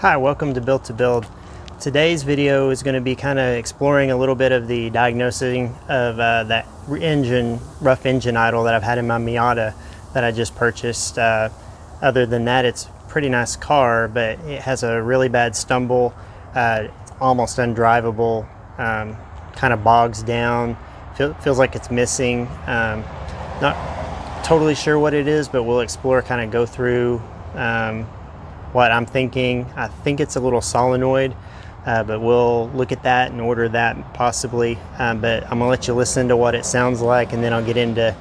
Hi, welcome to Built to Build. Today's video is going to be kind of exploring a little bit of the diagnosing of that rough engine idle that I've had in my Miata that I just purchased. Other than that, it's a pretty nice car, but it has a really bad stumble. It's almost undrivable, kind of bogs down, feels like it's missing. Not totally sure what it is, but we'll explore, kind of go through what I'm thinking. I think it's a little solenoid, but we'll look at that and order that possibly. But I'm gonna let you listen to what it sounds like, and then I'll get into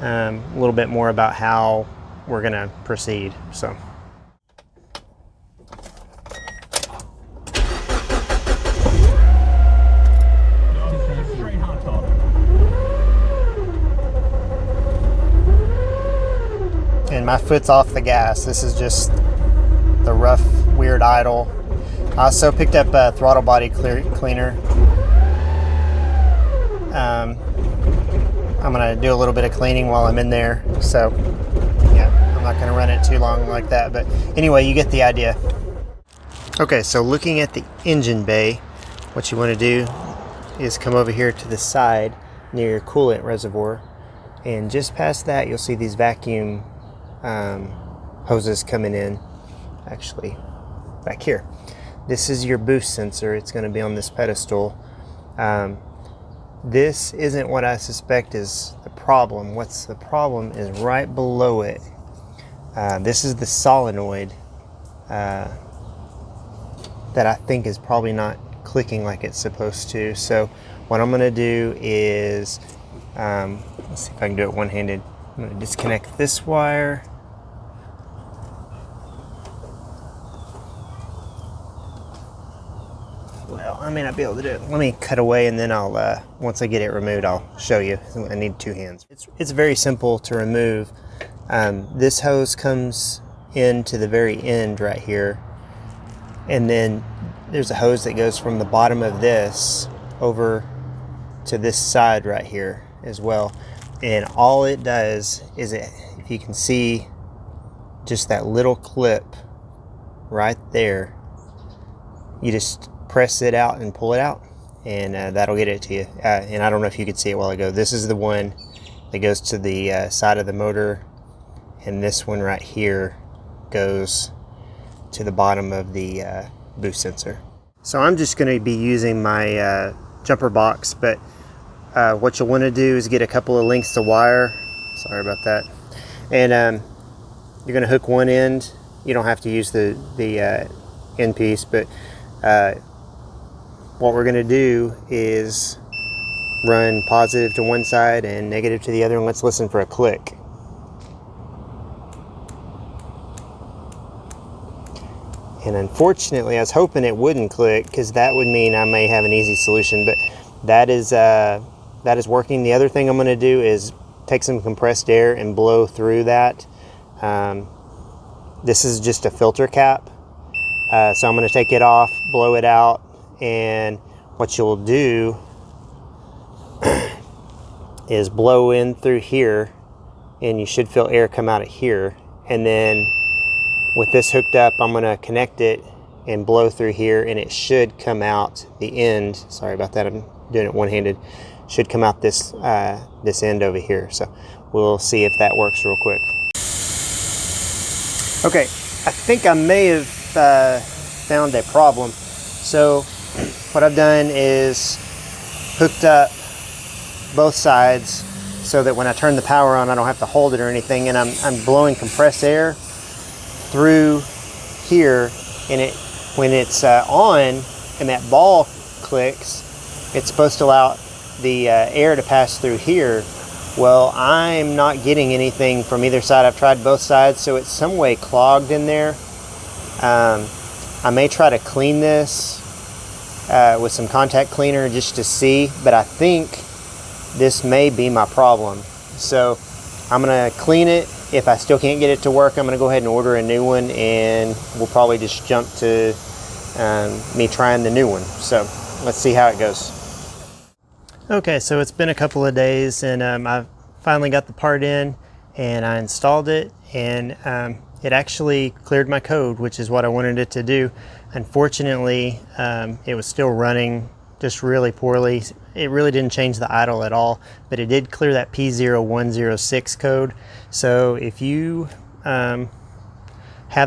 a little bit more about how we're gonna proceed. So. And my foot's off the gas. This is just the rough, weird idle. I also picked up a throttle body cleaner. I'm gonna do a little bit of cleaning while I'm in there. So yeah, I'm not gonna run it too long like that, but anyway, you get the idea. Okay, so looking at the engine bay, what you wanna do is come over here to the side near your coolant reservoir, and just past that, you'll see these vacuum hoses coming in. Actually, back here, this is your boost sensor. It's going to be on this pedestal. This isn't what I suspect is the problem. What's the problem is right below it. This is the solenoid that I think is probably not clicking like it's supposed to. So what I'm going to do is, let's see if I can do it one-handed. I'm going to disconnect this wire. Well, I may not be able to do it. Let me cut away, and then I'll, once I get it removed, I'll show you. I need two hands. It's very simple to remove. This hose comes into the very end right here, and then there's a hose that goes from the bottom of this over to this side right here as well. And all it does is, if you can see just that little clip right there, you just press it out and pull it out, and that'll get it to you. And I don't know if you could see it a while ago. This is the one that goes to the side of the motor, and this one right here goes to the bottom of the boost sensor. So I'm just going to be using my jumper box, but what you'll want to do is get a couple of lengths of wire. Sorry about that. And you're going to hook one end. You don't have to use the end piece, but what we're going to do is run positive to one side and negative to the other, and let's listen for a click. And unfortunately, I was hoping it wouldn't click, because that would mean I may have an easy solution, but that is working. The other thing I'm going to do is take some compressed air and blow through that. This is just a filter cap, so I'm going to take it off, blow it out, and what you'll do is blow in through here, and you should feel air come out of here. And then with this hooked up, I'm going to connect it and blow through here, and it should come out the end. Sorry about that, I'm doing it one-handed. Should come out this this end over here. So we'll see if that works real quick. Okay, I think I may have found a problem. So what I've done is hooked up both sides so that when I turn the power on, I don't have to hold it or anything, and I'm blowing compressed air through here, and when it's on and that ball clicks, it's supposed to allow the air to pass through here. Well, I'm not getting anything from either side. I've tried both sides, so it's some way clogged in there. I may try to clean this with some contact cleaner just to see, but I think this may be my problem. So I'm gonna clean it. If I still can't get it to work, I'm gonna go ahead and order a new one, and we'll probably just jump to me trying the new one. So let's see how it goes. Okay, so it's been a couple of days, and I finally got the part in, and I installed it, and it actually cleared my code, which is what I wanted it to do. Unfortunately, it was still running just really poorly. It really didn't change the idle at all, but it did clear that P0106 code. So if you have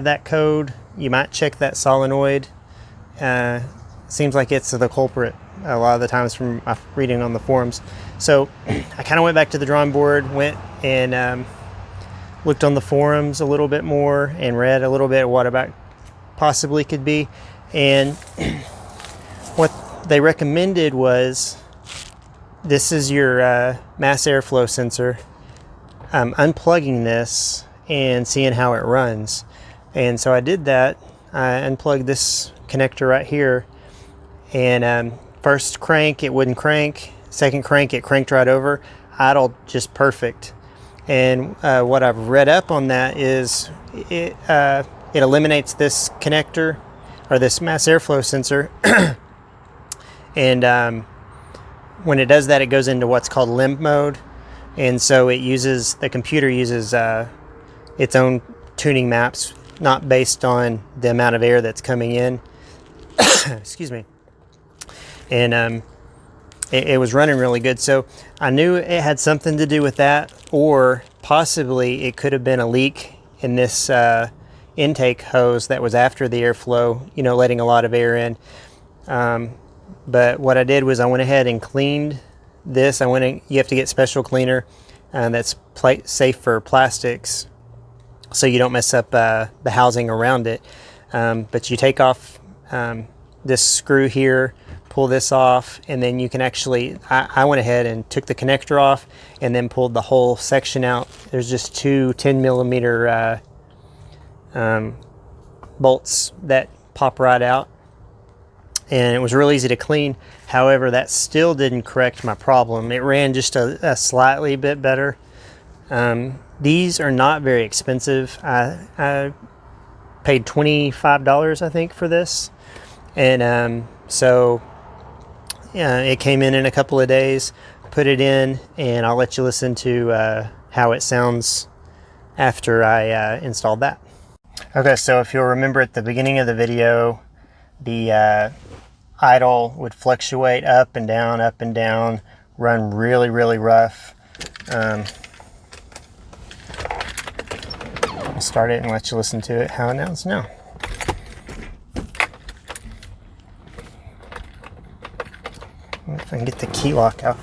that code, you might check that solenoid. Seems like it's the culprit a lot of the times from my reading on the forums. So I kind of went back to the drawing board, went and looked on the forums a little bit more and read a little bit what about possibly could be. And what they recommended was, this is your mass airflow sensor, unplugging this and seeing how it runs. And so I did that. I unplugged this connector right here, and first crank it wouldn't crank, second crank it cranked right over, idled just perfect. And what I've read up on that is it eliminates this connector, or this mass airflow sensor, and when it does that, it goes into what's called limp mode, and so the computer uses its own tuning maps, not based on the amount of air that's coming in. Excuse me. And it was running really good, so I knew it had something to do with that, or possibly it could have been a leak in this intake hose that was after the airflow, letting a lot of air in. But what I did was I went ahead and cleaned this. You have to get special cleaner that's safe for plastics, so you don't mess up the housing around it. But you take off this screw here, pull this off, and then you can actually, I went ahead and took the connector off and then pulled the whole section out. There's just two 10 millimeter bolts that pop right out, and it was real easy to clean. However, that still didn't correct my problem. It ran just a slightly bit better. These are not very expensive. I paid $25, I think, for this, and so it came in a couple of days. Put it in, and I'll let you listen to how it sounds after I installed that. Okay, so if you'll remember at the beginning of the video, the idle would fluctuate up and down, run really, really rough. I'll start it and let you listen to it, how it sounds now. If I can get the key lock out.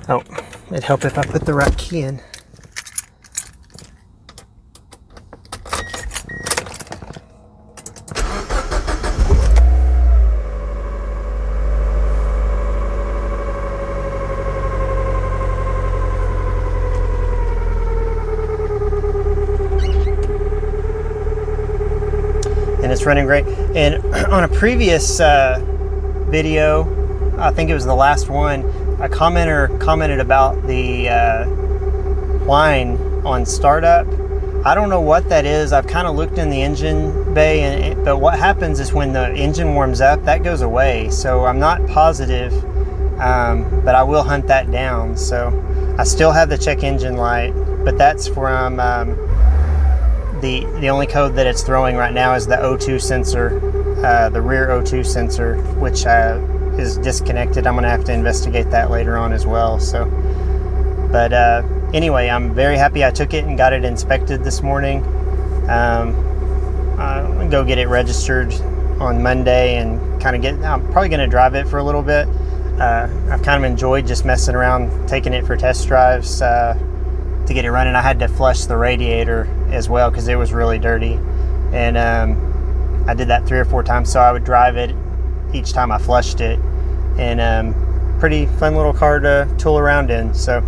Oh, it'd help if I put the right key in. And it's running great. And on a previous video, I think it was the last one, a commenter commented about the whine on startup. I don't know what that is. I've kind of looked in the engine bay, but what happens is when the engine warms up, that goes away. So I'm not positive, but I will hunt that down. So I still have the check engine light, but that's from the only code that it's throwing right now is the O2 sensor, the rear O2 sensor, which is disconnected. I'm gonna have to investigate that later on as well. So, but anyway, I'm very happy I took it and got it inspected this morning. I'll go get it registered on Monday and I'm probably gonna drive it for a little bit. I've kind of enjoyed just messing around, taking it for test drives to get it running. I had to flush the radiator as well because it was really dirty, and I did that 3 or 4 times, so I would drive it each time I flushed it. And pretty fun little car to tool around in, so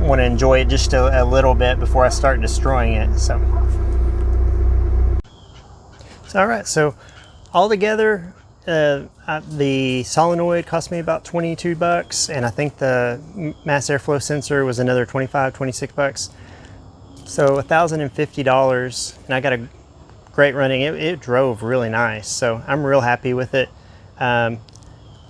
want to enjoy it just a little bit before I start destroying it. So all right, so all together the solenoid cost me about $22, and I think the mass airflow sensor was another $26. So $1,050, and I got a great running. It drove really nice, so I'm real happy with it. Like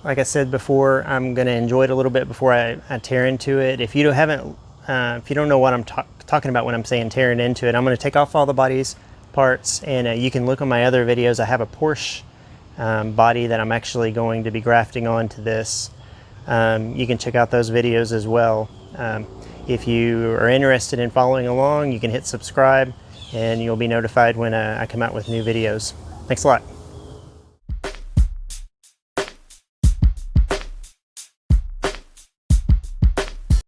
like I said before, I'm going to enjoy it a little bit before I tear into it. If you don't know what I'm talking about when I'm saying tearing into it, I'm going to take off all the body's parts, and you can look on my other videos. I have a Porsche body that I'm actually going to be grafting onto this. You can check out those videos as well. If you are interested in following along, you can hit subscribe and you'll be notified when I come out with new videos. Thanks a lot.